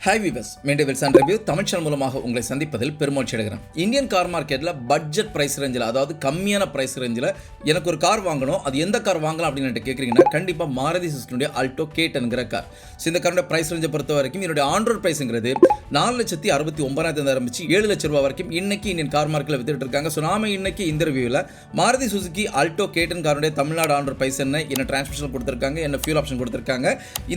Hi viewers, மீண்டும் Wilson review Tamil channel மூலமாக உங்களை சந்திப்பதில் பெருமகிழ்ச்சி அடைகிறேன். இந்தியன் கார் மார்க்கெட்டில் பட்ஜெட் பிரைஸ் ரேஞ்சில், அதாவது கம்மியான பிரைஸ் ரேஞ்சில் எனக்கு ஒரு கார் வாங்கணும், அது எந்த கார் வாங்கலாம் அப்படின்னு கேட்குறீங்கன்னா கண்டிப்பாக மாருதி சுசுக்கியுடைய ஆல்டோ K10 கார். ஸோ இந்த காரோட பிரைஸ் ரேஞ்சை பொறுத்த வரைக்கும் என்னுடைய ஆன்-ரோட் பிரைஸுங்கிறது 4,69,000 ஆரம்பிச்சு 7 லட்ச ரூபா வரைக்கும் இன்னைக்கு இந்தியன் கார் மார்க்கெட்டில் வித்துட்டு இருக்காங்க. ஸோ நாம இன்னைக்கு இந்த ரிவ்யூவில் மாருதி சுசுகி ஆல்டோ K10 காரோடைய தமிழ்நாடு ஆன்-ரோட் பிரைஸ் என்ன டிரான்ஸ்மிஷன் கொடுத்துருக்காங்க, என்ன ஃபியூல் ஆப்ஷன் கொடுத்துருக்காங்க,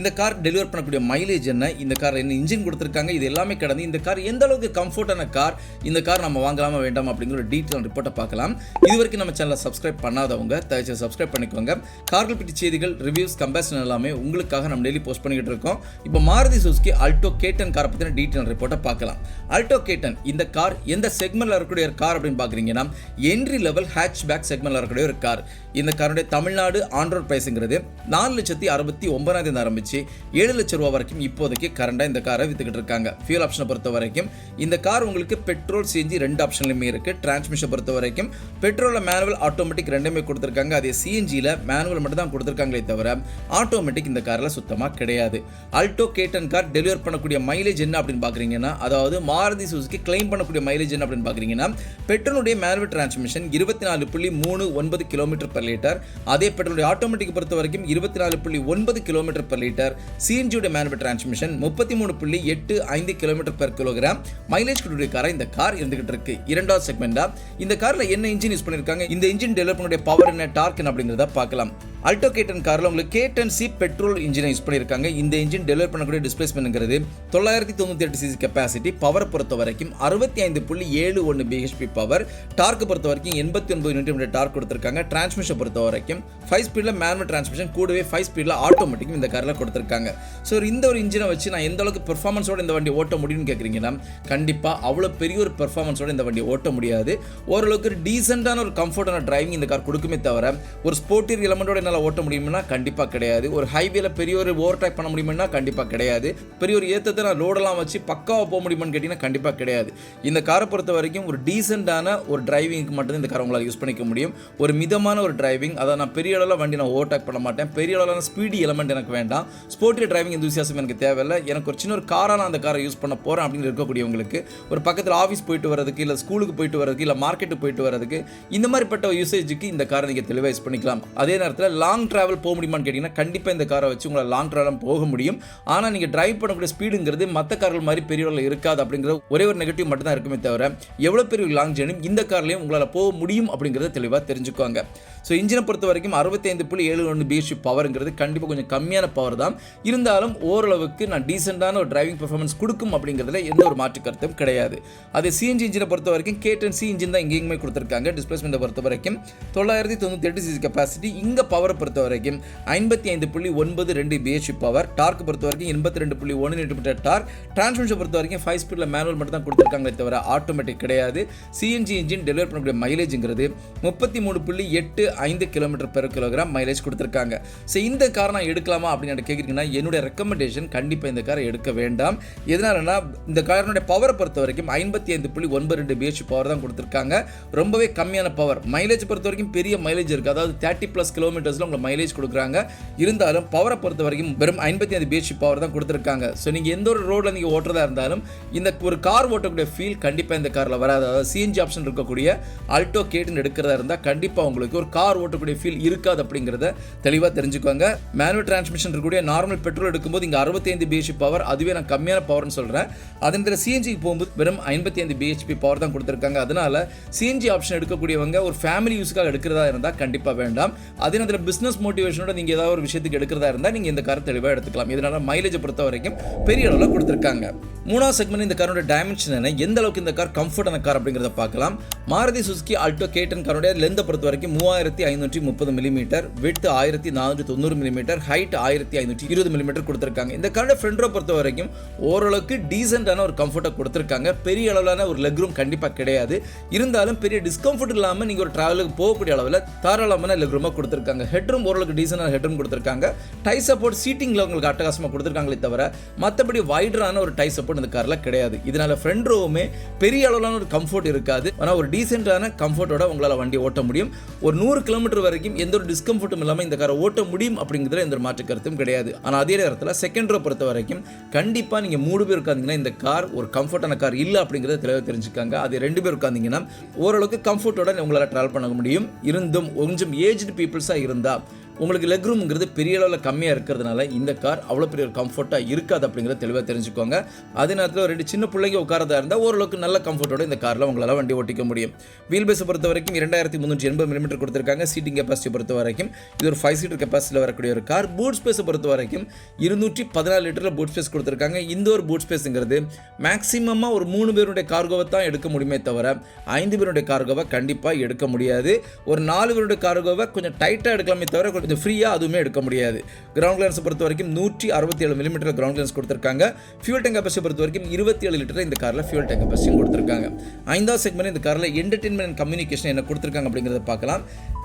இந்த கார் டெலிவர் பண்ணக்கூடிய மைலேஜ் என்ன, இந்த கார் என்ன இன்ஜின் கொடுத்திருக்காங்க, இது எல்லாமே கடந்து இந்த கார் எந்த அளவுக்கு கம்ஃபர்ட்டான கார், இந்த கார் நம்ம வாங்கலாமா வேண்டாமா அப்படிங்கிற டீட்டெயில் ரிப்போர்ட்டை பார்க்கலாம். இதுவரைக்கும் நம்ம சேனலை சப்ஸ்கிரைப் பண்ணாதவங்க தயவுசெய்து சப்ஸ்கிரைப் பண்ணிக்கோங்க. கார்கள் பற்றி செய்திகள், ரிவ்யூஸ், கம்பேரிசன் எல்லாமே உங்களுக்காக நம்ம டெய்லி போஸ்ட் பண்ணிக்கிட்டு இருக்கோம். இப்போ மாருதி சுசுகி ஆல்டோ K10 காரை பற்றின டீட்டெயில் ரிப்போர்ட்டை பார்க்கலாம். ஆல்டோ K10 இந்த கார் எந்த செக்மெண்ட்ல இருக்கக்கூடிய ஒரு கார் அப்படின்னு பார்க்குறீங்கன்னா என்ட்ரி லெவல் ஹேட்ச்பேக் செக்மெண்ட்ல இருக்கக்கூடிய ஒரு கார். இந்த காருடைய தமிழ்நாடு ஆன்-ரோட் பிரைஸுங்கிறது 4,69,000 ஆரம்பிச்சு 7 லட்ச ரூபா வரைக்கும் இப்போதைக்கு கரண்டாக இந்த காரை வித்துக்கிட்டு இருக்காங்க. ஃபியூல் ஆப்ஷனை பொறுத்த வரைக்கும் இந்த கார் உங்களுக்கு பெட்ரோல் சிஎன்ஜி ரெண்டு ஆப்ஷன்லையுமே இருக்கு. டிரான்ஸ்மிஷன் பொறுத்த வரைக்கும் பெட்ரோலில் மேனுவல் ஆட்டோமேட்டிக் ரெண்டுமே கொடுத்துருக்காங்க. அதே சிஎன்ஜியில் மேனுவல் மட்டும் தான் கொடுத்துருக்காங்களே தவிர ஆட்டோமேட்டிக் இந்த காரில் சுத்தமாக கிடையாது. ஆல்டோ K10 கார் டெலிவர் பண்ணக்கூடிய மைலேஜ் என்ன அப்படின்னு பார்க்குறீங்கன்னா, அதாவது மாருதி சுசுகி கிளைம் பண்ணக்கூடிய மைலேஜ் என்ன அப்படின்னு பார்க்குறீங்கன்னா, பெட்ரோலுடைய manual transmission 24.39 kilometre per litre, அதே பெட்ரோலுடைய ஆட்டோமேட்டிக் பொறுத்த வரைக்கும் 24.9 கிலோமீட்டர் per லிட்டர், சிஎன்ஜியோட manual transmission 33.85 kilometre per kilogram mileage கொடுக்கக்கூடிய காரை இந்த கார் இருந்துகிட்டு இருக்கு. இரண்டாவது செக்மெண்டா இந்த கார்ல என்ன இன்ஜின் யூஸ் பண்ணிருக்காங்க, இந்த இன்ஜின் டெவலப் பண்ணக்கூடிய பவர் என்ன, டார்க் என்ன அப்படிங்கறத பார்க்கலாம். ஆல்டோ K10 கார்ல உங்களுக்கு K10C பெட்ரோல் இன்ஜினை யூஸ் பண்ணிருக்காங்க. இந்த இன்ஜின் டெலிவர் பண்ணக்கூடிய டிஸ்பிளேஸ்மென்ட்ங்கிறது 998 cc கெபாசிட்டி, பவர் பொறுத்த வரைக்கும் 65.71 bhp பவர், டார்க் பொறுத்த வரைக்கும் 89 Nm டார்க் கொடுத்திருக்காங்க. டிரான்ஸ்மிஷன் பொறுத்த வரைக்கும் 5 ஸ்பீட்ல மேனுவல் டிரான்ஸ்மிஷன் கூடவே 5 ஸ்பீட்ல ஆட்டோமேட்டிக் இந்த கார்ல கொடுத்திருக்காங்க. சோ இந்த ஒரு இன்ஜினை வச்சு நான் எந்த அளவுக்கு பெர்ஃபார்மன்ஸோட இந்த வண்டி ஓட்ட முடியும்னு கேக்குறீங்கன்னா, கண்டிப்பா அவ்வளவு பெரிய ஒரு பெர்ஃபார்மன்ஸோட இந்த வண்டி ஓட்ட முடியாது. ஓரளவுக்கு டீசென்ட்டான ஒரு கம்ஃபர்ட்டான டிரைவிங் இந்த கார் கொடுக்குமே தவிர ஒரு ஸ்போர்ட்டிவ் எலிமெண்டோட ஓட்ட முடியும்னா கண்டிப்பா கிடையாது. ஒரு ஹைவேல பெரிய ஒரு ஓவர்டேக் பண்ண முடியும்னா கண்டிப்பா கிடையாது. பெரிய ஒரு ஏத்தத்தை நான் லோடெல்லாம் வச்சு பக்காவா போக முடியுமான்னு கேட்டீங்கன்னா கண்டிப்பா கிடையாது. இந்த காரை பொறுத்த வரைக்கும் ஒரு டீசென்ட்டான ஒரு டிரைவிங்க்கு மட்டும் இந்த காரை உங்களால் யூஸ் பண்ணிக்க முடியும். ஒரு மிதமான ஒரு டிரைவிங், அதாவது நான் பெரிய அளவில் வண்டி நான் ஓவர்டேக் பண்ண மாட்டேன், பெரிய அளவிலான ஸ்பீடி எலிமெண்ட் எனக்கு வேண்டாம், ஸ்போர்ட்டி டிரைவிங் எந்தூசியாசம் எனக்கு தேவையில்லை, எனக்கு ஒரு சின்ன ஒரு காராக நான் அந்த காரை யூஸ் பண்ண போறேன் அப்படின்னு இருக்கக்கூடியவங்களுக்கு, ஒரு பக்கத்தில் ஆஃபீஸ் போயிட்டு வரதுக்கு, இல்லை ஸ்கூலுக்கு போயிட்டு வரதுக்கு, இல்லை மார்க்கெட்டுக்கு போயிட்டு வரதுக்கு, இந்த மாதிரிப்பட்ட யூசேஜுக்கு இந்த காரை நீங்கள் தெளிவாக யூஸ் பண்ணிக்கலாம். அதே நேரத்தில் லாங் டிராவல் போக முடியுமான்னு கேட்டிங்கன்னா கண்டிப்பாக இந்த காரை வச்சு உங்களால் லாங் டிராவல் போக முடியும். ஆனால் நீங்கள் டிரைவ் பண்ணக்கூடிய ஸ்பீடுங்கிறது மற்ற கார்கள் மாதிரி பெரிய அளவில் இருக்காது அப்படிங்கிற ஒரே ஒரு நெகட்டிவ் மட்டும் தான் இருக்குமே தவிர எவ்வளோ பெரிய லாங் ஜேர்னியும் இந்த கார்லையும் உங்களால் போக முடியும் அப்படிங்கிறத தெளிவாக தெரிஞ்சுக்குவாங்க. ஸோ இன்ஜினை பொறுத்த வரைக்கும் 65.71 bhp பவருங்கிறது கண்டிப்பாக கொஞ்சம் கம்மியான பவர் தான். இருந்தாலும் ஓரளவுக்கு நான் டீசெண்டான ஒரு டிரைவிங் பெர்ஃபார்மன்ஸ் கொடுக்கும் அப்படிங்கிறதுல எந்த ஒரு மாற்று கருத்தும் கிடையாது. அதே சிஎன்ஜி இன்ஜினை பொறுத்த வரைக்கும் K10C இன்ஜின் தான் எங்கேயுமே கொடுத்துருக்காங்க. டிஸ்பிளேஸ்மெண்ட்டை பொறுத்த வரைக்கும் 998 cc கெபாசிட்டி, இங்கே பவரை பொறுத்த வரைக்கும் 55.92 bhp பவர், டார்க் பொறுத்த வரைக்கும் 82.1 Nm டார்க், டிரான்ஸ்மிஷன் பொறுத்த வரைக்கும் 5 ஸ்பீட்ல மேனுவல் மட்டும் தான் கொடுத்துருக்காங்களே தவிர ஆட்டோமேட்டிக் கிடையாது. சிஎன்ஜி இன்ஜின் டெலிவர் பண்ணக்கூடிய மைலேஜ்ங்கிறது 33.85 கிலோமீட்டர் per கிலோகிராம் மைலேஜ் கொடுத்துருக்காங்க. ஸோ இந்த காரை நான் எடுக்கலாமா அப்படின்னு கேட்குறீங்கன்னா என்னுடைய ரெக்கமெண்டேஷன் கண்டிப்பாக இந்த காரை எடுக்க வேண்டாம். எதனாலனா இந்த காரினுடைய பவரை பொறுத்த வரைக்கும் 55.92 bhp பவர் தான் கொடுத்துருக்காங்க. ரொம்பவே கம்மியான பவர். மைலேஜ் பொறுத்த வரைக்கும் பெரிய மைலேஜ் இருக்கு, அதாவது 30+ கிலோமீட்டர்ஸ்ல உங்களுக்கு மைலேஜ் கொடுக்குறாங்க. இருந்தாலும் பவரை பொறுத்த வரைக்கும் வெறும் 55 bhp பவர் தான் கொடுத்துருக்காங்க. ஸோ நீங்கள் எந்த ஒரு ரோட்ல நீங்கள் ஓட்டுறதா இருந்தாலும் இந்த ஒரு கார் ஓட்டக்கூடிய ஃபீல் கண்டிப்பாக இந்த காரில் வராது. அதாவது சிஎன்ஜி ஆப்ஷன் இருக்கக்கூடிய ஆல்டோ K10 எடுக்கிறதா இருந்தால் கண்டிப்பாக உங்களுக்கு ஒரு கார் ஓட்டக்கூடிய ஃபீல் இருக்காது அப்படிங்கிறத தெளிவாக தெரிஞ்சுக்கோங்க. மேனுவல் டிரான்ஸ்மிஷன் இருக்கக்கூடிய நார்மல் பெட்ரோல் எடுக்கும்போது இங்கே 65 bhp பவர், அதுவே நான் கம்மியான பவர்னு சொல்கிறேன். அதே சிஎன்ஜிக்கு போகும்போது வெறும் 55 bhp பவர் தான் கொடுத்துருக்காங்க. அதனால சிஎன்ஜி ஆப்ஷன் எடுக்கக்கூடியவங்க ஒரு ஃபேமிலி யூஸ்க்காக எடுக்கிறதா இருந்தால் கண்டிப்பாக வேண்டாம். அதே நேரத்தில் பிஸ்னஸ் மோட்டிவேஷனோட நீங்கள் ஏதாவது ஒரு விஷயத்துக்கு எடுக்கிறதா இருந்தால் நீங்கள் இந்த காரை தெளிவாக எடுத்துக்கலாம். இதனால மைலேஜை பொறுத்த வரைக்கும் பெரிய அளவில் கொடுத்துருக்காங்க. மூணாவது செக்மெண்ட் இந்த காரோட டைமென்ஷன் என்ன, எந்த அளவுக்கு இந்த கார் கம்ஃபர்ட்டான கார் அப்படிங்கிறத பார்க்கலாம். மாருதி சுசுகி ஆல்டோ K10 காரோட லென்த்தை பொறுத்த வரைக்கும் 3530 millimetre, width 1490 millimetre, height 1520 millimetre கொடுத்துருக்காங்க. இந்த காரோட ஃப்ரண்ட் ரோ பொறுத்த வரைக்கும் ஓரளவுக்கு டீசென்டான ஒரு கம்ஃபர்ட்டை கொடுத்துருக்காங்க. பெரிய அளவிலான ஒரு லெக் ரூம் கண்டிப்பாக கிடையாது. இருந்தாலும் பெரிய டிஸ்கம்ஃபர்ட் இல்லாமல் நீங்கள் ஒரு டிராவலுக்கு போகக்கூடிய அளவில் தாராளமான லெக் ரூமாக கொடுத்துருக்காங்க. ஹெட் ரூம் ஓரளவுக்கு டீசென்டான ஹெட் ரூம் கொடுத்துருக்காங்க. டை சப்போர்ட் சீட்டிங்கில் உங்களுக்கு அட்டகாசமாக கொடுத்துருக்காங்களே தவிர மற்றபடி வைடரான ஒரு டை சப்போர்ட் இந்த காரில் கிடையாது. இதனால ஃப்ரண்ட் ரோவுமே பெரிய அளவிலான ஒரு கம்ஃபர்ட் இருக்காது. ஆனால் ஒரு டீசென்டான கம்ஃபர்ட்டோட உங்களால் வண்டி ஓட்ட முடியும். ஒரு 100 100 கிலோமீட்டர் வரைக்கும் எந்த ஒரு டிஸ்கம்ஃபர்ட்டும் இல்லாமல் இந்த காரை ஓட்ட முடியும் அப்படிங்கிறதுல எந்த ஒரு மாற்று கருத்தும் கிடையாது. ஆனால் அதே நேரத்தில் செகண்ட் ரோ பொறுத்த வரைக்கும் கண்டிப்பாக நீங்கள் 3 பேர் உட்காந்திங்கன்னா இந்த கார் ஒரு கம்ஃபர்ட்டான கார் இல்லை அப்படிங்கிறத தெளிவாக தெரிஞ்சுக்காங்க. அது 2 பேர் உட்காந்திங்கன்னா ஓரளவுக்கு கம்ஃபர்ட்டோட உங்களால் ட்ராவல் பண்ண முடியும். இருந்தும் கொஞ்சம் ஏஜ்டு பீப்புள்ஸாக இருந்தால் உங்களுக்கு லெக் ரூம்ங்கிறது பெரிய அளவில் கம்மியாக இருக்கிறதுனால இந்த கார் அவ்வளோ பெரிய ஒரு கம்ஃபர்ட்டாக இருக்காது அப்படிங்கிறத தெளிவாக தெரிஞ்சுக்கோங்க. அதே நேரத்தில் 2 சின்ன பிள்ளைங்க உட்காரதா இருந்தால் ஓரளவுக்கு நல்ல கம்ஃபர்ட்டோட இந்த காரில் உங்களால் வண்டி ஓட்டிக்க முடியும். வீல் பேஸை பொறுத்த வரைக்கும் 2380 மில்லிமீட்டர் கொடுத்துருக்காங்க. சீட்டிங் கெப்பாசிட்டி பொறுத்த வரைக்கும் இது ஒரு 5 சீட்டர் கெப்பாசிட்டியில் வரக்கூடிய ஒரு கார். பூட் ஸ்பேஸை பொறுத்த வரைக்கும் 214 லிட்டரில் பூட் ஸ்பேஸ் கொடுத்துருக்காங்க. இந்த ஒரு பூட் ஸ்பேஸுங்கிறது மேக்ஸிமமாக ஒரு 3 பேருடைய கார்கோவை தான் எடுக்க முடியுமே தவிர 5 பேருடைய கார்கோவை கண்டிப்பாக எடுக்க முடியாது. ஒரு 4 பேருடைய கார்கோவை கொஞ்சம் டைட்டாக எடுக்கலாமே தவிர கொஞ்சம் ஃப்ரீயாக அதுவுமே எடுக்க முடியாது. கிரவுண்ட் கிளியரன்ஸ் பொறுத்த வரைக்கும் 167 மில்லிமீட்டர் கிரவுண்ட் கிளியரன்ஸ் கொடுத்துருக்காங்க. ஃபியூல் டேங்க் கெப்பாசிட்டி பொறுத்த வரைக்கும் 27 லிட்டர் இந்த காரில் ஃபியூல் டேங்க் கெப்பாசிட்டி கொடுத்துருக்காங்க. 5வது செக்மெண்ட் இந்த காரில் என்டர்டெயின்மெண்ட் அண்ட் கம்யூனிகேஷன் என்ன கொடுத்துருக்காங்க அப்படிங்கிறத பார்க்கலாம்.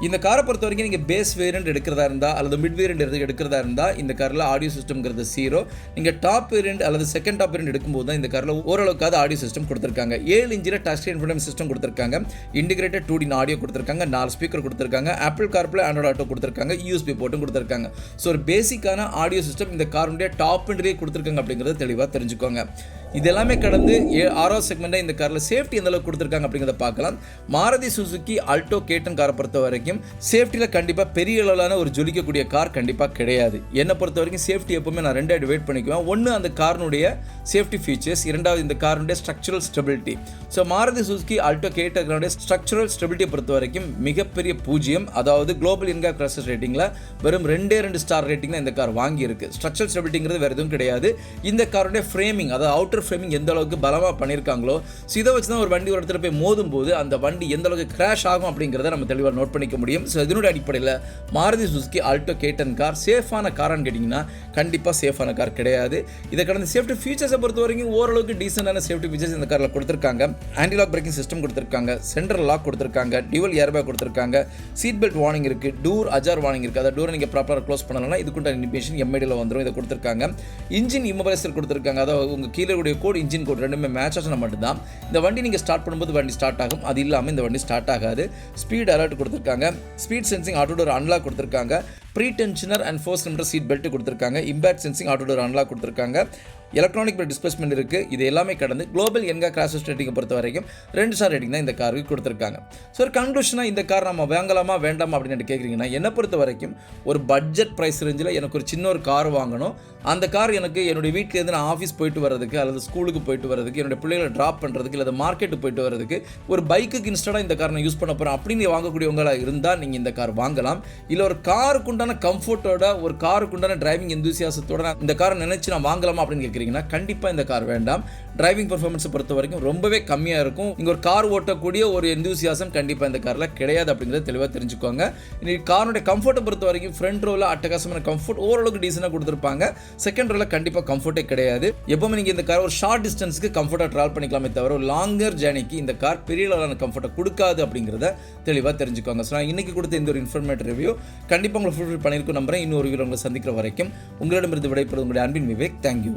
இந்த காரை பொறுத்த வரைக்கும் நீங்கள் பேஸ் வேரியன்ட் எடுக்கிறதா இருந்தால் அல்லது மிட் வேரியன்ட் எடுக்கிறதா இருந்தால் இந்த காரில் ஆடியோ சிஸ்டம்ங்கிறது 0. நீங்கள் டாப் வேரியன்ட் அல்லது செகண்ட் டாப் வேரியன்ட் எடுக்கும்போது தான் இந்த காரில் ஓரளவுக்காவது ஆடியோ சிஸ்டம் கொடுத்துருக்காங்க. 7 இன்ச்சில் டச் ஸ்க்ரீன் இன்ஃபோடெயின்மென்ட் சிஸ்டம் கொடுத்துருக்காங்க. இன்டிகிரேட்டட் 2D ஆடியோ கொடுத்துருக்காங்க. 4 ஸ்பீக்கர் கொடுத்துருக்காங்க. ஆப்பிள் கார்ப்ளே ஆண்ட்ராய்டு ஆட்டோ கொடுத்துருக்காங்க. யூஎஸ்பி போர்ட்டும் கொடுத்துருக்காங்க. ஸோ ஒரு பேசிக்கான ஆடியோ சிஸ்டம் இந்த காருடைய டாப் எண்ட்லேயே கொடுத்துருக்காங்க அப்படிங்கிறத தெளிவாக தெரிஞ்சுக்கோங்க. இது எல்லாமே கடந்து 6வது செக்மெண்ட்டை இந்த காரில் சேஃப்டி எந்த அளவுக்கு கொடுத்துருக்காங்க அப்படிங்கிறத பார்க்கலாம். மாருதி சுசுகி ஆல்டோ K10 காரை பொறுத்த வரைக்கும் சேஃப்டியில் கண்டிப்பாக பெரிய அளவிலான ஒரு ஜொலிக்கக்கூடிய கார் கண்டிப்பாக கிடையாது. என்னை பொறுத்த வரைக்கும் சேஃப்டி எப்பவுமே நான் 2 டிவைட் பண்ணிக்குவேன். ஒன்று அந்த காரினுடைய சேஃப்டி ஃபீச்சர்ஸ், 2வது இந்த காரினுடைய structural stability. So Maruti Suzuki Alto K10 structural ஸ்டெபிலிட்டியை பொறுத்த வரைக்கும் மிகப்பெரிய 0. அதாவது குளோபல் என்கா கிராஷஸ் ரேட்டிங்கில் வெறும் 2 ஸ்டார் ரேட்டிங் தான் இந்த கார் வாங்கியிருக்கு. ஸ்ட்ரக்சரல் ஸ்டெபிலிட்டிங்கிறது வேறு எதுவும் கிடையாது. இந்த காருடைய ஃப்ரேமிங், அதாவது அவுட்டர் ஃப்ரேமிங் எந்த அளவுக்கு பலமாக பண்ணியிருக்காங்களோ, ஸோ இதை வச்சு தான் ஒரு வண்டி ஒரு இடத்துல போய் மோதும் போது அந்த வண்டி எந்த அளவுக்கு கிராஷ் ஆகும் அப்படிங்கிறத நம்ம தெளிவாக நோட் பண்ணிக்க முடியும். ஸோ இதனுடைய அடிப்படையில் Maruti Suzuki Alto K10 car சேஃபான காரான்னு கேட்டிங்கன்னா கண்டிப்பாக சேஃபான கார் கிடையாது. இதை கடந்த சேஃப்டி ஃபீச்சர்ஸை பொறுத்த வரைக்கும் ஓரளவுக்கு டீசெண்டான சேஃப்டி ஃபீச்சர்ஸ் இந்த காரில் கொடுத்துருக்காங்க. ஆன்டி லாக் பிரேக்கிங் சிஸ்டம் கொடுத்துருக்காங்க. சென்ட்ரல் லாக் கொடுத்துருக்காங்க. டியூவல் ஏர்பேக் கொடுத்துருக்காங்க. சீட் பெல்ட் வார்னிங் இருக்குது. டூர் அஜார் வார்னிங் இருக்குது. அதை டூரை நீங்கள் ப்ராப்பராக க்ளோஸ் பண்ணலாம். இதுக்குண்டான இன்ஃபர்மேஷன் எம்ஐடியில் வந்துடும். இதை கொடுத்துருக்காங்க. இன்ஜின் இம்மோபிலைசர் கொடுத்துருக்காங்க. அதாவது உங்கள் கீழே கூடிய கோட் இன்ஜின் கோட் ரெண்டுமே மேட்ச் ஆச்சுன்னா மட்டும்தான் இந்த வண்டி நீங்கள் ஸ்டார்ட் பண்ணும்போது வண்டி ஸ்டார்ட் ஆகும். அது இல்லாமல் இந்த வண்டி ஸ்டார்ட் ஆகாது. ஸ்பீட் அலர்ட் கொடுத்துருக்காங்க. Speed sensing auto door unlock கொடுத்துருக்காங்க. Pre tensioner and force limiter seat belt கொடுத்துருக்காங்க. Impact sensing auto door unlock கொடுத்துருக்காங்க. எலக்ட்ரானிக் டிஸ்பிளேஸ்மெண்ட் இருக்குது. இது எல்லாமே கடந்து குளோபல் என்கா கிராஷஸ் ரேட்டிங்கை பொறுத்த வரைக்கும் 2 ஸ்டார் ரேட்டிங் தான் இந்த காருக்கு கொடுத்துருக்காங்க. ஸோ ஒரு கன்க்ளூஷனாக இந்த கார் நம்ம வாங்கலாமா வேண்டாமா அப்படின்னு கேட்குறீங்கன்னா என்னை பொறுத்த வரைக்கும் ஒரு பட்ஜெட் ப்ரைஸ் ரேஞ்சில் எனக்கு ஒரு சின்ன ஒரு கார் வாங்கணும். அந்த கார் எனக்கு என்னுடைய வீட்டிலேருந்து நான் ஆஃபீஸ் போயிட்டு வரதுக்கு அல்லது ஸ்கூலுக்கு போயிட்டு வரதுக்கு, என்னுடைய பிள்ளைகளை ட்ராப் பண்ணுறதுக்கு, இல்லை மார்க்கெட்டுக்கு போயிட்டு வரதுக்கு ஒரு பைக்குக்கு இன்ஸ்டடாக இந்த கார் நான் யூஸ் பண்ண போகிறேன் அப்படின்னு வாங்கக்கூடியவங்களாக இருந்தால் நீங்கள் இந்த கார் வாங்கலாம். இல்லை ஒரு காருக்குண்டான கம்ஃபர்ட்டோட, ஒரு காருக்குண்டான டிரைவிங் எந்தூசியாசத்தோட இந்த காரை நினைச்சு நான் வாங்கலாமா அப்படின்னு கேட்குறீங்கன்னா கண்டிப்பாக இந்த கார் வேண்டாம். டிரைவிங் பர்ஃபார்மன்ஸை பொறுத்த வரைக்கும் ரொம்பவே கம்மியாக இருக்கும். இங்கே ஒரு கார் ஓட்டக்கூடிய ஒரு எந்தூசியாசம் கண்டிப்பாக இந்த காரில் கிடையாது அப்படிங்கிறத தெளிவாக தெரிஞ்சுக்கோங்க. இன்னைக்கு காரோட கம்ஃபர்ட்டை பொறுத்த வரைக்கும் ஃப்ரண்ட் ரோவில் அட்டகாசமான கம்ஃபர்ட் ஓரளவுக்கு டீசெண்டாக கொடுத்துருப்பாங்க. செகண்ட் ரோவில் கண்டிப்பாக கம்ஃபர்ட்டே கிடையாது. எப்பவுமே நீங்கள் இந்த கார் ஒரு ஷார்ட் டிஸ்டன்ஸ்க்கு கம்ஃபர்ட்டாக ட்ராவல் பண்ணிக்கலாமே தவிர ஒரு லாங்கர் ஜேர்னிக்கு இந்த கார் பெரிய அளவிலான கம்ஃபர்ட்டை கொடுக்காது அப்படிங்கிறத தெளிவாக தெரிஞ்சுக்கோங்க. ஸோ நான் இன்னைக்கு கொடுத்த இந்த ஒரு இன்ஃபர்மேட்டிவ் ரிவ்யூ கண்டிப்பாக உங்களை ஃபுல்ஃபில் பண்ணியிருக்கும் நம்புறேன். இன்னொரு வீடியோ உங்களை சந்திக்கிற வரைக்கும் உங்களிடமிருந்து விடைபெறுவது உங்களுடைய அன்பின் விவேக். தேங்க்யூ.